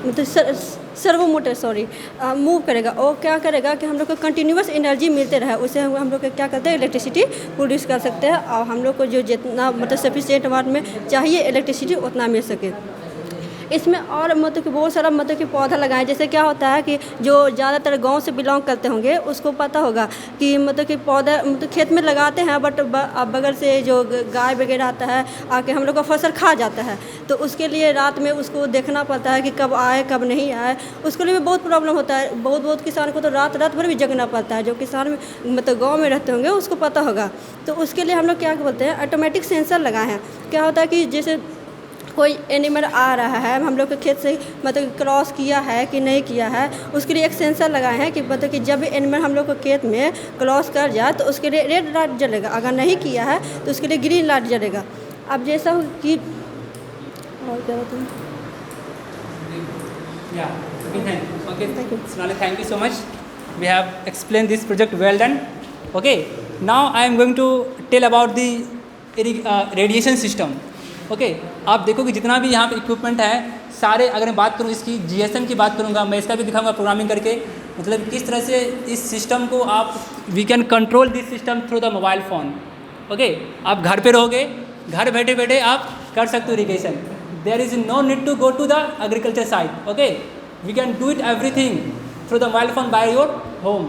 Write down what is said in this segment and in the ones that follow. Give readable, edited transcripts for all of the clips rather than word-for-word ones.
मतलब servo motor move करेगा। और क्या करेगा कि हम लोग को कंटिन्यूअस एनर्जी मिलते रहे, उससे हम लोग क्या करते हैं इलेक्ट्रिसिटी प्रोड्यूस कर सकते हैं और हम लोग को जो जितना मतलब सफिशिएंट अमाउंट में चाहिए इलेक्ट्रिसिटी उतना मिल सके। इसमें और मतलब कि बहुत सारा मतलब कि पौधा लगाएं। जैसे क्या होता है कि जो ज़्यादातर गांव से बिलोंग करते होंगे उसको पता होगा कि मतलब कि पौधा मतलब खेत में लगाते हैं बट बगल से जो गाय वगैरह आता है आके हम लोग का फसल खा जाता है, तो उसके लिए रात में उसको देखना पड़ता है कि कब आए कब नहीं आए। उसके लिए भी बहुत प्रॉब्लम होता है। बहुत किसान को तो रात भर भी जगना पड़ता है। जो किसान मतलब गाँव में रहते होंगे उसको पता होगा। तो उसके लिए हम लोग क्या बोलते हैं ऑटोमेटिक सेंसर लगाए हैं। क्या होता है कि जैसे कोई एनिमल आ रहा है, हम लोग के खेत से मतलब क्रॉस किया है कि नहीं किया है, उसके लिए एक सेंसर लगाए हैं कि मतलब कि जब भी एनिमल हम लोग को खेत में क्रॉस कर जाए तो उसके लिए रेड लाइट जलेगा, अगर नहीं किया है तो उसके लिए ग्रीन लाइट जलेगा। अब जैसा कि और क्या बताऊँ? Okay, Sonali, thank you so much. We have explained this project well done. Okay, now I am going to tell about the radiation system. Okay आप देखो कि जितना भी यहाँ पे इक्विपमेंट है सारे, अगर मैं बात करूँ इसकी GSM की बात करूँगा, मैं इसका भी दिखाऊंगा प्रोग्रामिंग करके, मतलब किस तरह से इस सिस्टम को आप we can control this system through the mobile phone. Okay, आप घर पे रहोगे, घर बैठे बैठे आप कर सकते हो irrigation. There is no need to go to the agriculture site. Okay, we can do it everything through the mobile phone by your home.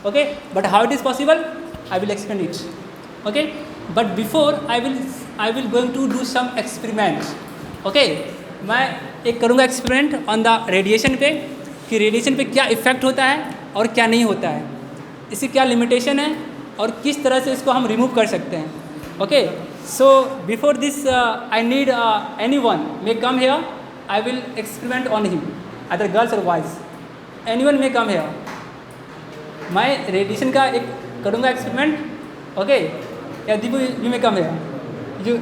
Okay, but how it is possible, I will explain it. Okay, but before I will going to do some experiments. Okay, मैं एक करूँगा experiment on the radiation पे कि radiation पे क्या effect होता है और क्या नहीं होता है, इसकी क्या लिमिटेशन है और किस तरह से इसको हम रिमूव कर सकते हैं। Okay, so before this I need anyone may come here, I will experiment on him, other girls और boys, anyone may come here. मैं रेडिएशन का एक करूँगा एक्सपेरिमेंट। ओके, या Deepu you may come here, you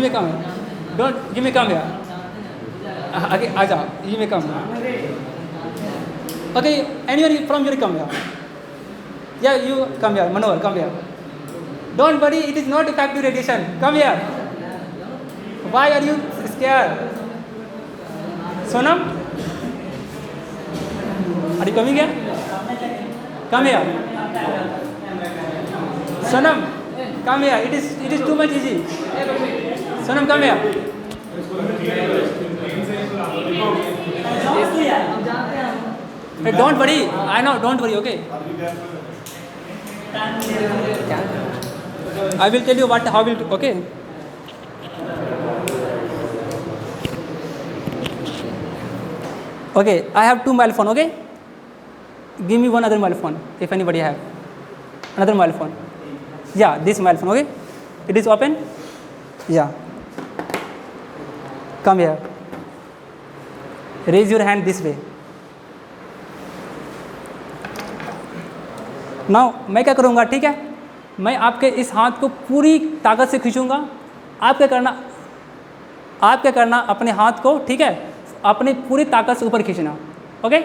may come here. Don't, you may come here. Okay, आजा, you may come here. Okay, anyone from here come here. Yeah, you come here. Manohar, come here. Don't worry, it is not effective radiation. Come here. Why are you scared? Sonam, are you coming here? Come here. Sonam, come here. It is too much easy. Sonam, come here. Hey, don't worry. I know. Don't worry. Okay. I will tell you how will. Okay. Okay. I have 2 mobile phone. Okay. Give me one other mobile phone if anybody have another mobile phone. Yeah, this mobile phone. Okay. It is open. Yeah. Come here. Raise your hand this way. Now मैं क्या करूँगा, ठीक है, मैं आपके इस हाथ को पूरी ताकत से खींचूँगा। आप क्या करना अपने हाथ को, ठीक है, अपनी पूरी ताकत से ऊपर खींचना। ओके,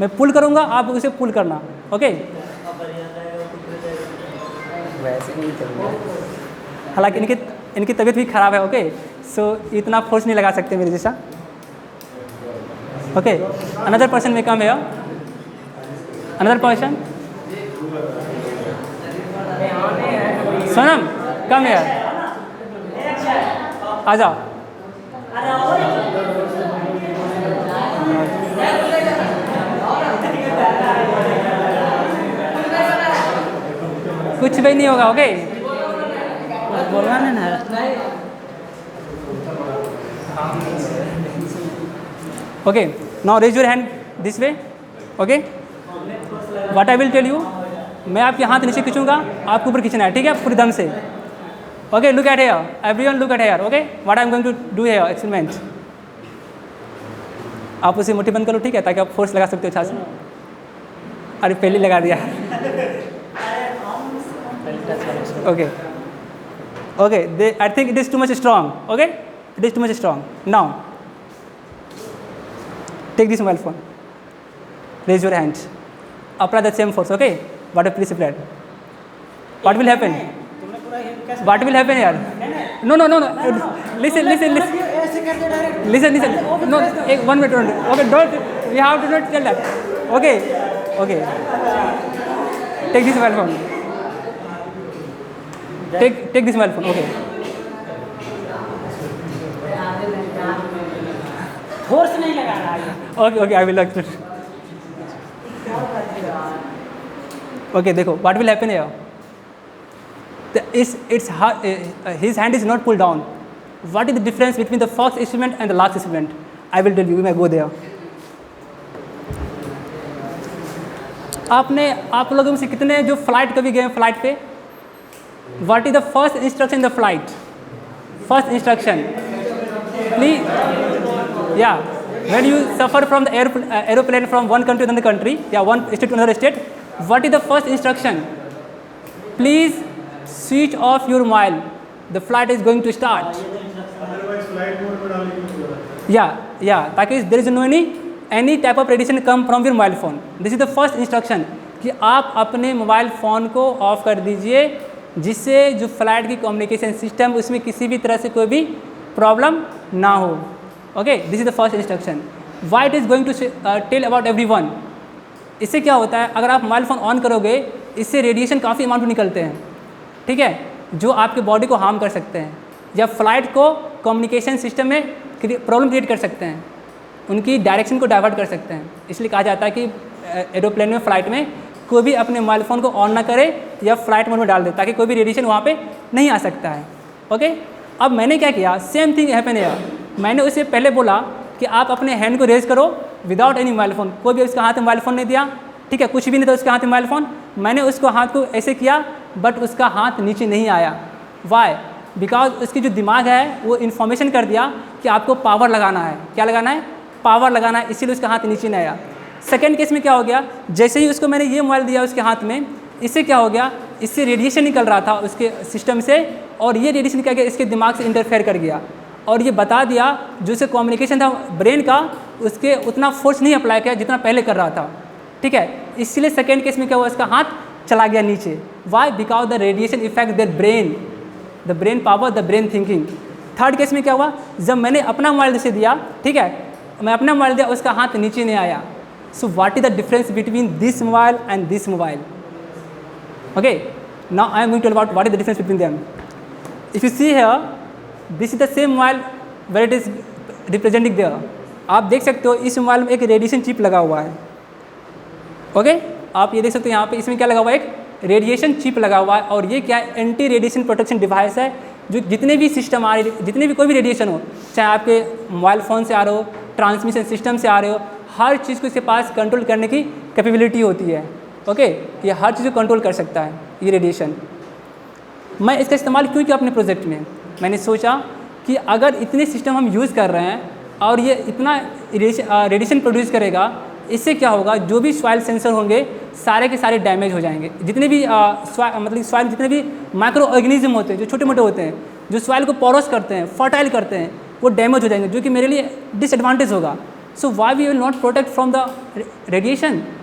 मैं पुल करूँगा, आप उसे पुल करना। ओके, वैसे नहीं चलूँगा, हालांकि इनकी तबीयत भी ख़राब है। ओके, सो इतना फोर्स नहीं लगा सकते मेरे जैसा। ओके, अनदर पर्सन में कम है, अनदर पर्सन। सोनम, कम है, आ जाओ। कुछ भी नहीं होगा। ओके, बोलना ना। Okay, now raise your hand this way. Okay, what I will tell you, मैं आपके हाथ नीचे खींचूंगा, आपको ऊपर खींचना है, ठीक है, पूरी दम से। Okay, look at here, everyone look at here. Okay, what I am going to do here experiment. आप उसे मुट्ठी बंद करो, ठीक है, ताकि आप फोर्स लगा सकते हो अच्छा से। अरे पहले लगा दिया। Okay okay, I think it is too much strong. Okay, it is too much strong. Now take this mobile phone, raise your hand, apply the same force. Okay, what a please applied, what will happen, what will happen here? No, listen, listen, no, एक 1 minute only. Okay, don't, we have to not tell that. Okay, okay. Take this mobile phone. Take this mobile phone. Okay. Force नहीं लगा रहा है। Okay, I will like it. Okay, देखो, what will happen here? His hand is not pulled down. What is the difference between the first experiment and the last experiment? I will tell you. We may go there. आप लोगों में से कितने जो flight कभी गए flight पे? What is the first instruction in the flight? First instruction. Please, yeah. When you suffer from the aeroplane from one country to another country, yeah, one state to another state, what is the first instruction? Please switch off your mobile. The flight is going to start. Yeah. ताकि there is no any type of radiation come from your mobile phone. This is the first instruction कि आप अपने mobile phone को of कर दीजिए, जिससे जो flight की कम्युनिकेशन सिस्टम उसमें किसी भी तरह से कोई भी प्रॉब्लम ना हो. Okay, this is the first instruction. Why it is going to tell about everyone. इससे क्या होता है, अगर आप मोबाइल फ़ोन ऑन करोगे इससे रेडिएशन काफ़ी अमाउंट में निकलते हैं, ठीक है, जो आपके बॉडी को हार्म कर सकते हैं या फ्लाइट को कम्युनिकेशन सिस्टम में प्रॉब्लम क्रिएट कर सकते हैं, उनकी डायरेक्शन को डाइवर्ट कर सकते हैं. इसलिए कहा जाता है कि एरोप्लेन में फ़्लाइट में कोई भी अपने मोबाइल फ़ोन को ऑन ना करे या फ्लाइट मोड में डाल दे, ताकि कोई भी रेडिएशन वहाँ पे नहीं आ सकता है. ओके, अब मैंने क्या किया, सेम थिंग हैपन हियर. मैंने उससे पहले बोला कि आप अपने हैंड को रेज करो विदाउट एनी मोबाइल फ़ोन. कोई भी उसका हाथ में मोबाइल फ़ोन नहीं दिया, ठीक है, कुछ भी नहीं था उसके हाथ में मोबाइल फ़ोन. मैंने उसको हाथ को ऐसे किया बट उसका हाथ नीचे नहीं आया. वाई? बिकॉज उसकी जो दिमाग है वो इन्फॉर्मेशन कर दिया कि आपको पावर लगाना है. क्या लगाना है? पावर लगाना है, इसीलिए उसका हाथ नीचे नहीं आया. सेकेंड केस में क्या हो गया, जैसे ही उसको मैंने ये मोबाइल दिया उसके हाथ में, इससे क्या हो गया, इससे रेडिएशन निकल रहा था उसके सिस्टम से, और ये रेडिएशन क्या गया इसके दिमाग से इंटरफेयर कर गया और ये बता दिया जो उससे कम्युनिकेशन था ब्रेन का, उसके उतना फोर्स नहीं अप्लाई किया जितना पहले कर रहा था. ठीक है, इसलिए सेकेंड केस में क्या हुआ, इसका हाथ चला गया नीचे. Why? Because the radiation effect their brain, the brain power, the brain thinking. Third case में क्या हुआ, जब मैंने अपना मोबाइल से दिया, ठीक है, मैं अपना मोबाइल दिया, उसका हाथ नीचे नहीं आया. So what is the difference between this mobile and this mobile? Okay, now I am going to tell about what is the difference between them. If you see here, this is the same mobile where it is representing there. आप देख सकते हो इस mobile में एक radiation chip लगा हुआ है. ओके, आप ये देख सकते हो यहाँ पे इसमें क्या लगा हुआ है, एक रेडिएशन चिप लगा हुआ है. और ये क्या है, एंटी रेडिएशन प्रोटेक्शन डिवाइस है, जो जितने भी सिस्टम आ रहे, जितने भी कोई भी रेडिएशन हो, चाहे आपके मोबाइल फ़ोन से आ रहे हो, ट्रांसमिशन सिस्टम से आ रहे हो, हर चीज़ को इसके पास कंट्रोल करने की कैपेबिलिटी होती है. ओके, ये हर चीज़ को कंट्रोल कर सकता है ये रेडिएशन. मैं इसका इस्तेमाल क्यों किया अपने प्रोजेक्ट में, मैंने सोचा कि अगर इतने सिस्टम हम यूज़ कर रहे हैं और ये इतना रेडिएशन प्रोड्यूस करेगा, इससे क्या होगा, जो भी सॉइल सेंसर होंगे सारे के सारे डैमेज हो जाएंगे. जितने भी मतलब सॉइल जितने भी माइक्रो ऑर्गेनिज्म होते हैं जो छोटे मोटे होते हैं, जो सॉइल को पोरस करते हैं, फर्टाइल करते हैं, वो डैमेज हो जाएंगे, जो कि मेरे लिए डिसएडवांटेज होगा. So why we will not protect from the radiation?